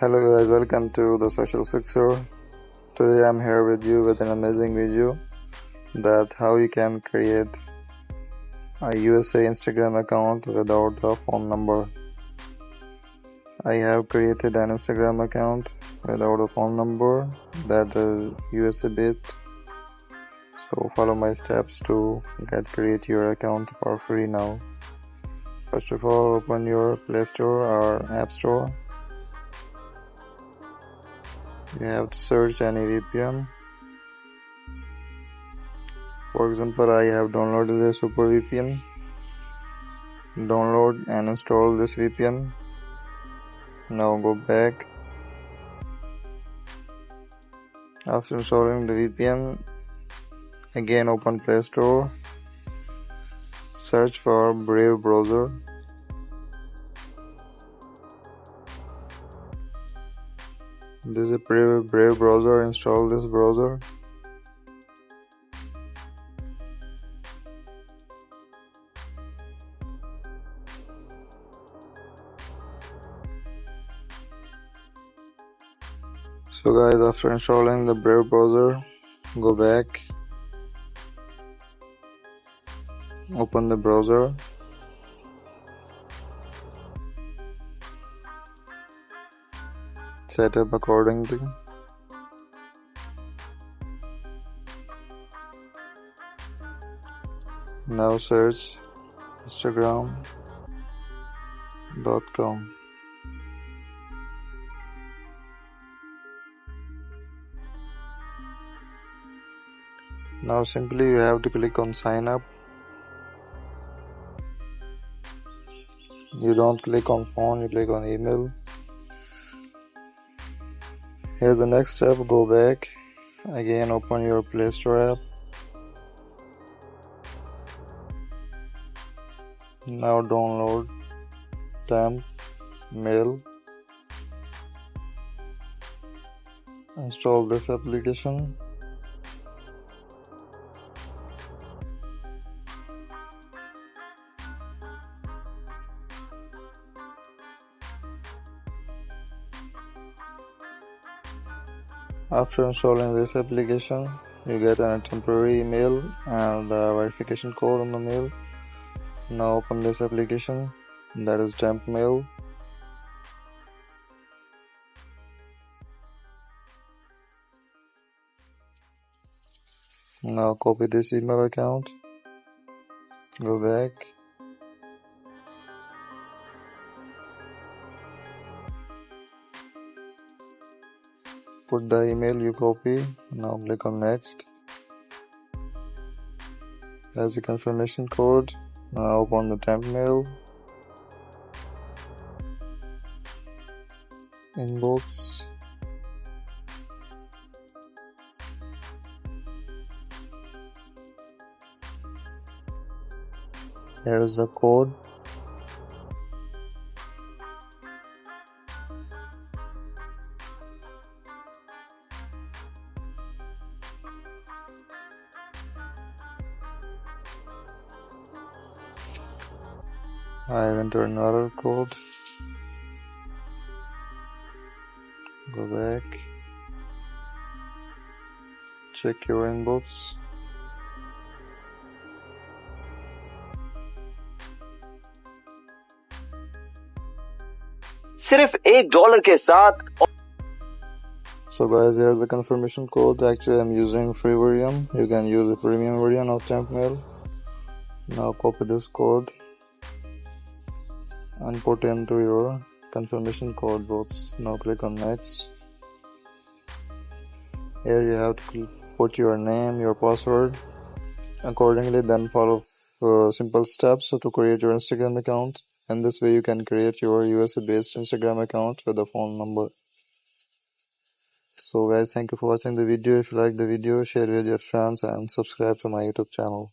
Hello guys, welcome to the Social Fixer. Today I'm here with you with an amazing video that how you can create a USA Instagram account without the phone number. I have created an Instagram account without a phone number that is USA based. So follow my steps to create your account for free now. First of all, open your Play Store or App Store. You have to search any VPN. For example, I have downloaded the Super VPN. Download and install this VPN. Now go back. After installing the VPN, again open Play Store. Search for Brave browser. This is a Brave browser. Install this browser. So guys, after installing the Brave browser, go back, open the browser, set up accordingly. Now search Instagram.com. Now simply you have to click on sign up. You don't click on phone, you click on email. Here's the next step. Go back, again open your Play Store app. Now download Temp Mail. Install this application. After installing this application, you get a temporary email and a verification code on the mail. Now open this application, that is Temp Mail. Now copy this email account, go back, put the email you copy. Now click on next. As a confirmation code. Now open the Temp Mail, inbox, here is the code. I have entered another code. Go back. Check your inbox. सिर्फ $1 के साथ. So guys, here's the confirmation code. Actually, I'm using free version. You can use the premium version of Temp Mail. Now copy this code and put into your confirmation code box. Now click on next. Here you have to put your name, your password accordingly, then follow simple steps to create your Instagram account. And this way you can create your USA based Instagram account with a phone number. So guys, thank you for watching the video. If you like the video, share with your friends and subscribe to my YouTube channel.